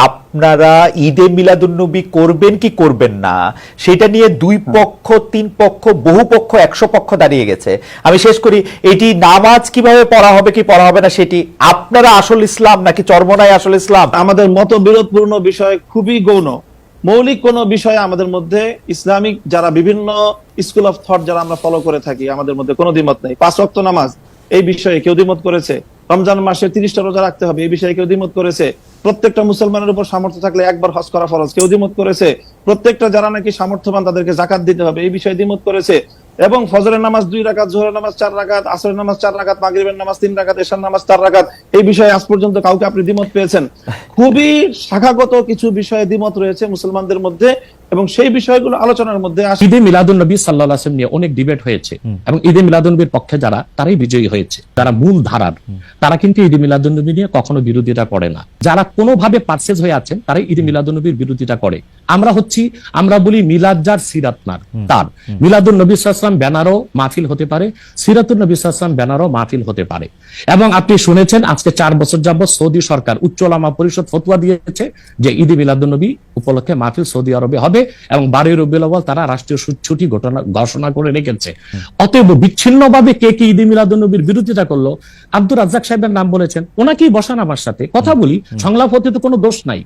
আপনারা ঈদে মিলাদুন্নবী করবেন কি করবেন না সেটা নিয়ে দুই পক্ষ, তিন পক্ষ, বহু পক্ষ, 100 পক্ষ দাঁড়িয়ে গেছে। আমি শেষ করি, এটি নামাজ কিভাবে পড়া হবে কি পড়া হবে না সেটি আপনারা আসল ইসলাম নাকি চরমনাই আসল ইসলাম? আমাদের মতবিরোধপূর্ণ বিষয় খুবই গৌণ। মৌলিক কোন বিষয়ে আমাদের মধ্যে ইসলামিক যারা বিভিন্ন স্কুল অফ থট যারা আমরা ফলো করে থাকি, আমাদের মধ্যে কোনো দ্বিমত নেই। 5 ওয়াক্ত নামাজ এই বিষয়ে কেউ দ্বিমত করেছে। রমজান মাসে 30টা রোজা রাখতে হবে এই বিষয়ে কেউ দ্বিমত করেছে। প্রত্যেকটা মুসলমানের উপর সামর্থ্য থাকলে একবার হজ করা ফরজ, কেউ দ্বিমত করেছে। প্রত্যেকটা যারা নাকি সামর্থ্যবান তাদেরকে জাকাত দিতে হবে এই বিষয়ে দ্বিমত করেছে। এবং ফজরের নামাজ 2 রাকাত, জোহরের নামাজ 4 রাকাত, আসরের নামাজ 4 রাকাত, মাগরিবের নামাজ 3 রাকাত, এশার নামাজ 4 রাকাত, এই বিষয়ে আজ পর্যন্ত কাউকে আপনি দ্বিমত পেয়েছেন? খুবই শাখাগত কিছু বিষয়ে দ্বিমত রয়েছে মুসলমানদের মধ্যে, এবং সেই বিষয়গুলো আলোচনার মধ্যে আসে। ঈদে মিলাদুন্নবী সাল্লাল্লাহু আলাইহি ওয়াসাল্লাম নিয়ে অনেক ডিবেট হয়েছে এবং ঈদে মিলাদুন্নবীর পক্ষে যারা, তারাই বিজয়ী হয়েছে। যারা মূল ধারার, তারা কিন্তু ঈদে মিলাদুন্নবী নিয়ে কখনো বিরোধিতা করে না। যারা কোনোভাবে পারচেজ হয়ে আছেন তারাই ঈদে মিলাদুন্নবীর বিরোধিতা করে। আমরা বলি মিলাদ যার সিরাত নার তার। মিলাদুন্নবী সাল্লাল্লাহু আলাইহি ওয়াসাল্লাম ব্যানারও মাহফিল হতে পারে, সিরাতুন নবী সাল্লাল্লাহু আলাইহি ওয়াসাল্লাম ব্যানারও মাহফিল হতে পারে। এবং আপনি শুনেছেন আজকে 4 বছর যাবত সৌদি সরকার উচ্চ ওলামা পরিষদ ফতোয়া দিয়েছে যে ঈদে মিলাদুন্নবী উপলক্ষে মাহফিল সৌদি আরবে হবে এবং 12 রবিউল আউয়াল তারা রাষ্ট্রীয় ছুটি ঘোষণা করে রেখেছে। অতএব বিচ্ছিন্নভাবে কে কি ঈদে মিলাদুন্নবীর বিরোধিতা করলো, আব্দুর রাজ্জাক সাহেবের নাম বলেছেন, ওনাকেই বসান আমার সাথে কথা বলি, সংলাপ হতে তো কোনো দোষ নাই।